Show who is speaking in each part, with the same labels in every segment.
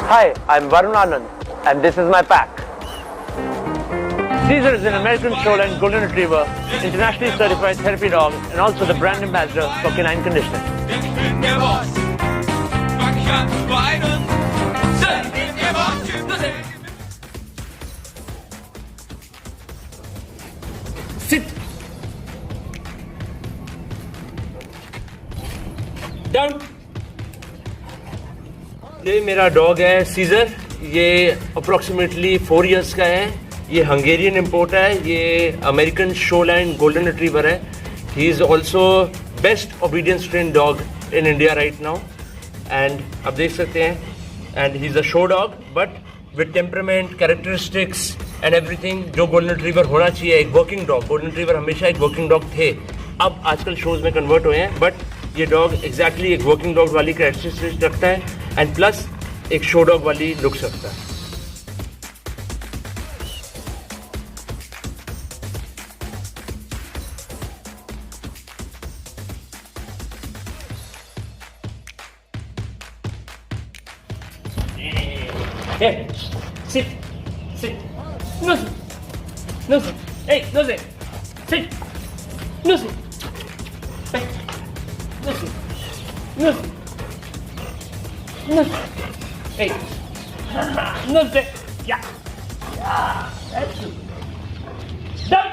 Speaker 1: Hi, I'm Varun Anand, and this is my pack. Caesar is an American shoreline golden retriever, internationally certified therapy dog, and also the brand ambassador for canine conditioning.
Speaker 2: Sit. Down. ये मेरा dog है scissor. ये approximately 4 years का है. ये Hungarian import है. ये American शोलाइन golden retriever है. He is also best obedience train dog in India right now. And आप देख सकते हैं. And he is a show dog but with temperament, characteristics and everything जो गोल्डन रिट्रीवर होना चाहिए. एक वर्किंग डॉग. गोल्डन रिट्रीवर हमेशा एक वर्किंग डॉग थे. अब आजकल शोज में कन्वर्ट हुए हैं. बट ये डॉग एग्जैक्टली एक वर्किंग डॉग वाली कैरेक्टरिस्टिक्स रखता है. एंड प्लस एक शो डॉग वाली लुक सकता है. Hey, sit, sit, no sit, no sit, hey, no sit, sit, no sit, hey, no sit, no sit, no sit, hey, no sit, yeah, that's it, done.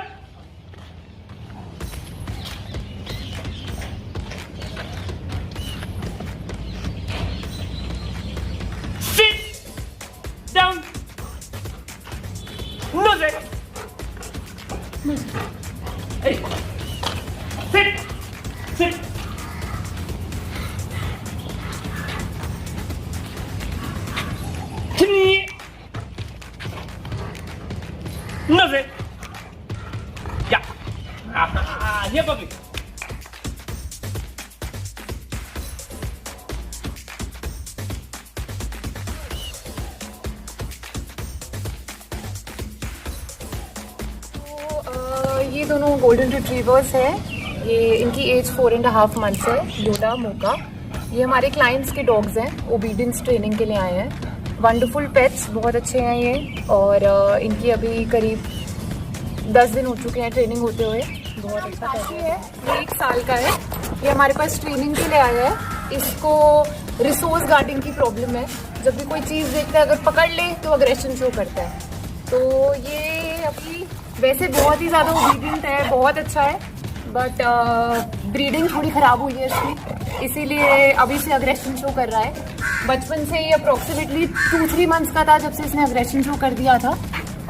Speaker 2: Down. No sit. No sit. Hey. Sit. Sit. Knee. No sit. Yeah. Here, puppy.
Speaker 3: ये दोनों golden retrievers हैं. ये इनकी as 4.5 months है. योला, मोका. ये हमारे clients के dogs हैं. ओबीडियंस ट्रेनिंग के लिए आए हैं. वंडरफुल पेट्स, बहुत अच्छे हैं ये. और इनकी अभी करीब 10 दिन हो चुके हैं ट्रेनिंग होते हुए. बहुत अच्छा पेट है. ये 1 साल का है. ये हमारे पास ट्रेनिंग के लिए आया है. इसको रिसोर्स गार्डिंग की प्रॉब्लम है. जब भी कोई चीज़ देखता है, अगर पकड़ ले तो अग्रेशन शो करता है. तो ये अभी वैसे बहुत ही ज़्यादा ओबीडियंट है. बहुत अच्छा है. बट ब्रीडिंग थोड़ी ख़राब हुई है इसकी, इसीलिए अभी से अग्रेशन शो कर रहा है. बचपन से ये अप्रोक्सीमेटली 2-3 मंथ्स का था जब से इसने अग्रेशन शो कर दिया था.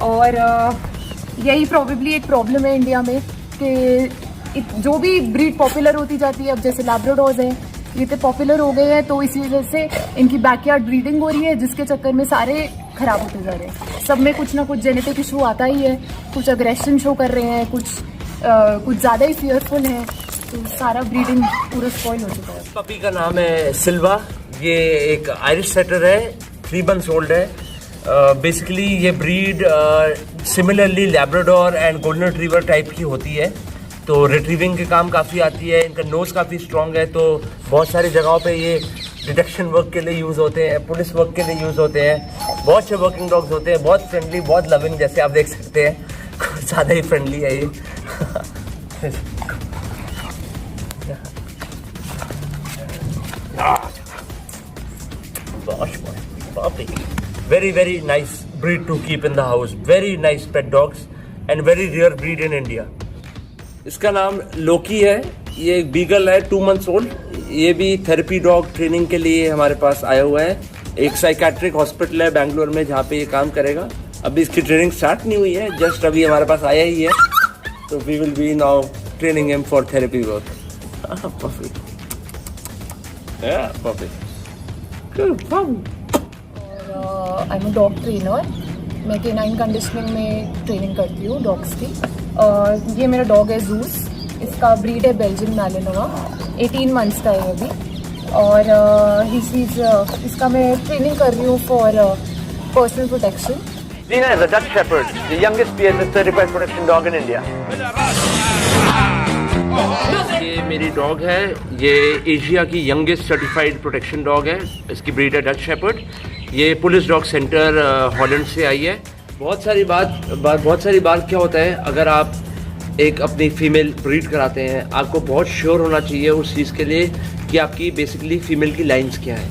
Speaker 3: और यही प्रॉबेबली एक प्रॉब्लम है इंडिया में कि जो भी ब्रीड पॉपुलर होती जाती है, अब जैसे लैब्राडोर्स हैं, ये तो पॉपुलर हो गए हैं, तो इसी वजह से इनकी बैकयार्ड ब्रीडिंग हो रही है, जिसके चक्कर में सारे ख़राब होते जा रहे हैं. सब में कुछ ना कुछ जेनेटिक इशू आता ही है. कुछ अग्रेशन शो कर रहे हैं, कुछ ज़्यादा ही फियरफुल हैं, तो सारा ब्रीडिंग पूरा स्पॉइल हो चुका है.
Speaker 2: पपी का नाम है सिल्वा. ये एक आयरिश सेटर है. 3 months ओल्ड है. बेसिकली ये breed similarly Labrador and golden retriever type की होती है. तो रिट्रीविंग के काम काफ़ी आती है. इनका नोज़ काफ़ी स्ट्रॉन्ग है. तो बहुत सारी जगहों पे ये डिटेक्शन वर्क के लिए यूज़ होते हैं, पुलिस वर्क के लिए यूज़ होते हैं. बहुत अच्छे वर्किंग डॉग्स होते हैं. बहुत फ्रेंडली, बहुत लविंग, जैसे आप देख सकते हैं. कुछ ज़्यादा ही फ्रेंडली है ये. Very, very nice breed to keep in the house. Very nice pet dogs and very rare breed in India. इसका नाम लोकी है. ये एक बीगल है, 2 months ओल्ड. ये भी थेरेपी डॉग ट्रेनिंग के लिए हमारे पास आया हुआ है. एक साइकेट्रिक हॉस्पिटल है बेंगलोर में जहाँ पे ये काम करेगा. अभी इसकी ट्रेनिंग स्टार्ट नहीं हुई है, जस्ट अभी हमारे पास आया ही है. तो we will be now training him for therapy work. Puffy, Puffy, good Puffy.
Speaker 3: I am a dog trainer. मैं केनाइन कंडीशनिंग में ट्रेनिंग करती हूँ डॉग्स की. ये मेरा डॉग है जूस. इसका ब्रीड है बेल्जियन मैलिनोवा. 18 months का है अभी. और इसका मैं ट्रेनिंग कर रही हूँ for personal protection.
Speaker 1: Zina is a Dutch Shepherd, the youngest PSS certified protection dog in India.
Speaker 2: ये मेरी डॉग है. ये एशिया की यंगेस्ट सर्टिफाइड प्रोटेक्शन डॉग है. इसकी ब्रीड है डच शेपर्ड. ये पुलिस डॉग सेंटर हॉलैंड से आई है। बहुत सारी बार क्या होता है, अगर आप एक अपनी फीमेल ब्रीड कराते हैं, आपको बहुत श्योर होना चाहिए उस चीज़ के लिए कि आपकी बेसिकली फ़ीमेल की लाइंस क्या है,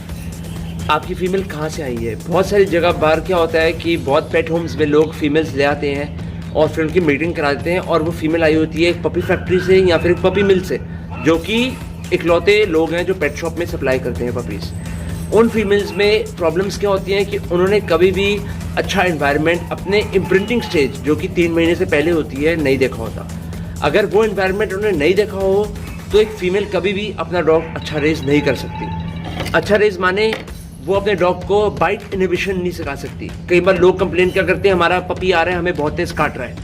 Speaker 2: आपकी फ़ीमेल कहाँ से आई है। बहुत सारी जगह बाहर क्या होता है कि बहुत पेट होम्स में लोग फीमेल्स ले आते हैं और फिर उनकी मीटिंग करा देते हैं, और वो फीमेल आई होती है एक पपी फैक्ट्री से या फिर एक पपी मिल से, जो कि इकलौते लोग हैं जो पेट शॉप में सप्लाई करते हैं पपीज़। उन फीमेल्स में प्रॉब्लम्स क्या होती हैं कि उन्होंने कभी भी अच्छा एनवायरनमेंट अपने इम्प्रिंटिंग स्टेज, जो कि 3 महीने से पहले होती है, नहीं देखा होता। अगर वो एनवायरनमेंट उन्होंने नहीं देखा हो तो एक फ़ीमेल कभी भी अपना डॉग अच्छा रेज नहीं कर सकती। अच्छा रेज माने वो अपने डॉग को बाइट इनहिबिशन नहीं सिखा सकती। कई बार लोग कंप्लेन क्या करते हैं, हमारा पपी आ रहा है, हमें बहुत तेज़ काट रहा है।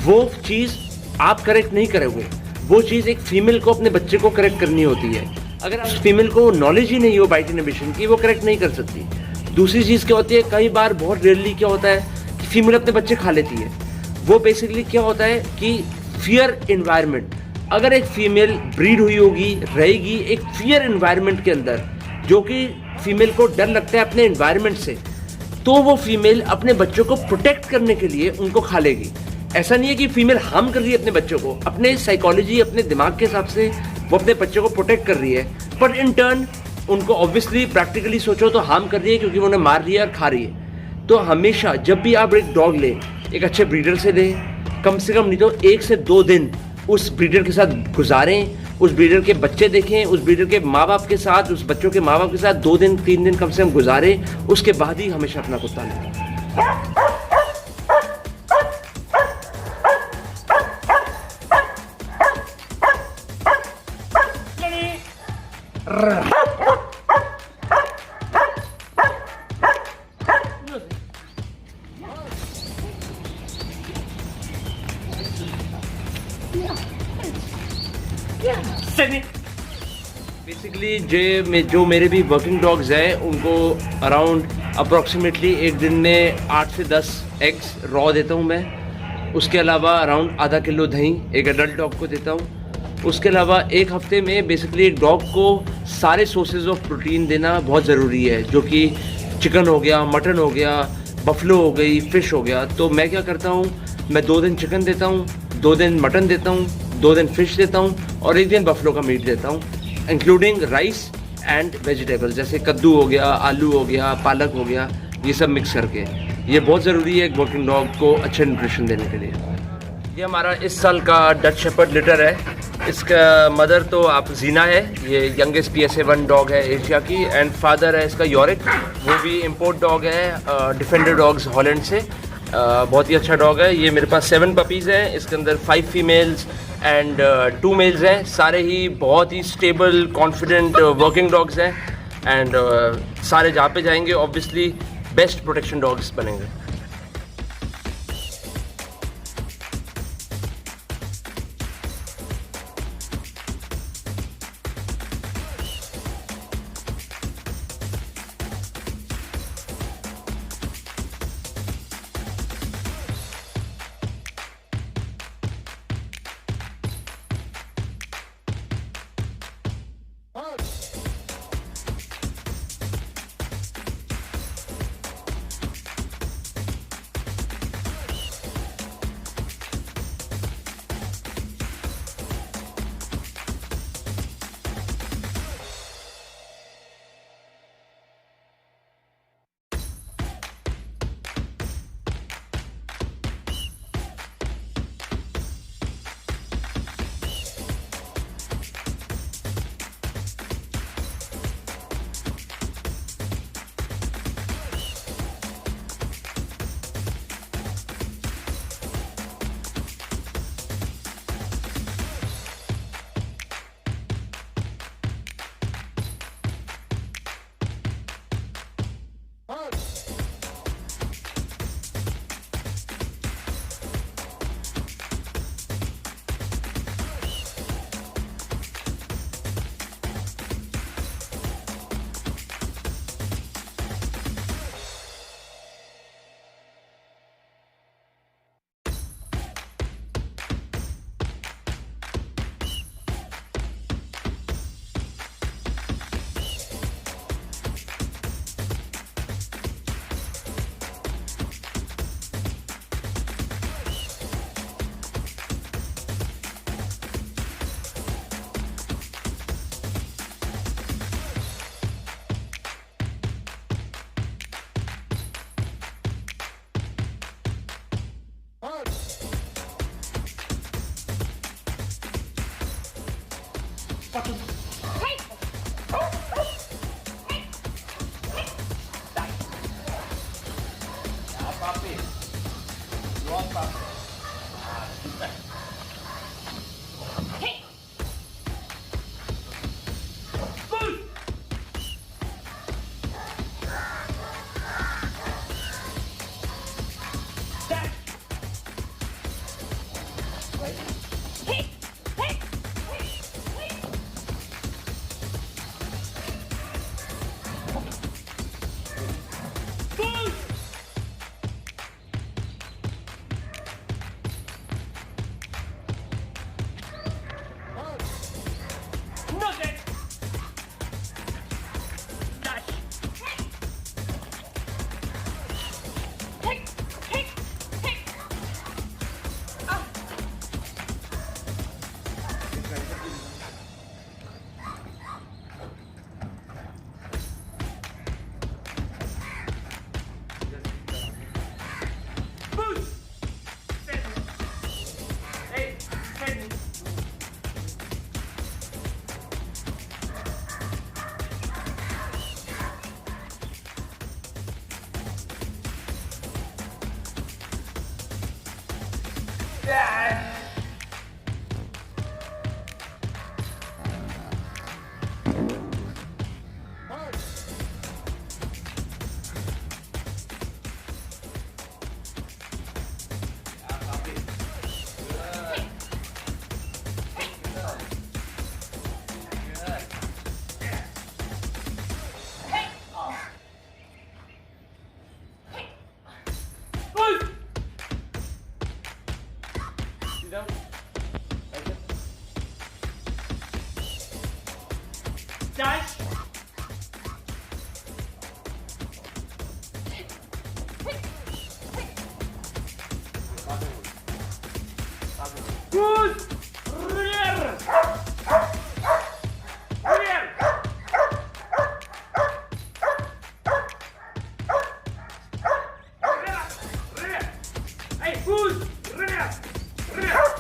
Speaker 2: वो चीज़ आप करेक्ट नहीं करोगे, वो चीज़ एक फ़ीमेल को अपने बच्चे को करेक्ट करनी होती है। अगर उस फीमेल को नॉलेज ही नहीं हो बाइट इनहिबिशन की, वो करेक्ट नहीं कर सकती। दूसरी चीज़ क्या होती है, कई बार बहुत रेयरली क्या होता है कि फीमेल अपने बच्चे खा लेती है। वो बेसिकली क्या होता है कि फियर इन्वायरमेंट, अगर एक फीमेल ब्रीड हुई होगी, रहेगी एक फियर इन्वायरमेंट के अंदर, जो कि फीमेल को डर लगता है अपने इन्वायरमेंट से, तो वो फीमेल अपने बच्चों को प्रोटेक्ट करने के लिए उनको खा लेगी। ऐसा नहीं है कि फीमेल हार्म कर रही है अपने बच्चों को, अपने साइकोलॉजी, अपने दिमाग के हिसाब से वो अपने बच्चों को प्रोटेक्ट कर रही है, बट इन टर्न उनको ऑब्वियसली प्रैक्टिकली सोचो तो हार्म कर रही है, क्योंकि वो उन्हें मार रही है और खा रही है। तो हमेशा जब भी आप एक डॉग लें, एक अच्छे ब्रीडर से लें, कम से कम नहीं तो 1 से 2 दिन उस ब्रीडर के साथ गुजारें, उस ब्रीडर के बच्चे देखें, उस ब्रीडर के माँ बाप के साथ, उस बच्चों के माँ बाप के साथ 2 दिन 3 दिन कम से कम गुजारें, उसके बाद ही हमेशा अपना कुत्ता लें। बेसिकली जो मेरे भी वर्किंग डॉग्स हैं, उनको अराउंड अप्रॉक्सीमेटली एक दिन में 8 से 10 एग्स रॉ देता हूँ मैं। उसके अलावा अराउंड आधा किलो दही एक एडल्ट डॉग को देता हूँ। उसके अलावा एक हफ्ते में बेसिकली एक डॉग को सारे सोर्सेज ऑफ प्रोटीन देना बहुत ज़रूरी है, जो कि चिकन हो गया, मटन हो गया, बफलो हो गई, फ़िश हो गया। तो मैं क्या करता हूँ, मैं 2 दिन चिकन देता हूँ, 2 दिन मटन देता हूँ, 2 दिन फिश देता हूँ और 1 दिन बफलो का मीट देता हूँ, इंक्लूडिंग राइस एंड वेजिटेबल्स, जैसे कद्दू हो गया, आलू हो गया, पालक हो गया, ये सब मिक्स करके। ये बहुत ज़रूरी है एक वर्किंग डॉग को अच्छे न्यूट्रिशन देने के लिए। ये हमारा इस साल का डच शेपर्ड लिटर है। इसका मदर तो आप जीना है, ये यंगेस्ट PSA 1 डॉग है एशिया की, एंड फादर है इसका यॉरिक, वो भी इम्पोर्ट डॉग है डिफेंडर डॉग्स हॉलैंड से। बहुत ही अच्छा डॉग है। ये मेरे पास 7 पपीज़ हैं, इसके अंदर 5 फीमेल्स एंड 2 मेल्स हैं। सारे ही बहुत ही स्टेबल, कॉन्फिडेंट वर्किंग डॉग्स हैं, एंड सारे जहाँ पे जाएंगे ऑब्वियसली बेस्ट प्रोटेक्शन डॉग्स बनेंगे। Dash. Good. Rear. Rear. Rear. Hey, good. Rear. Rear.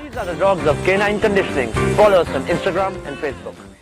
Speaker 1: These are the dogs of Canine Conditioning. Follow us on Instagram and Facebook.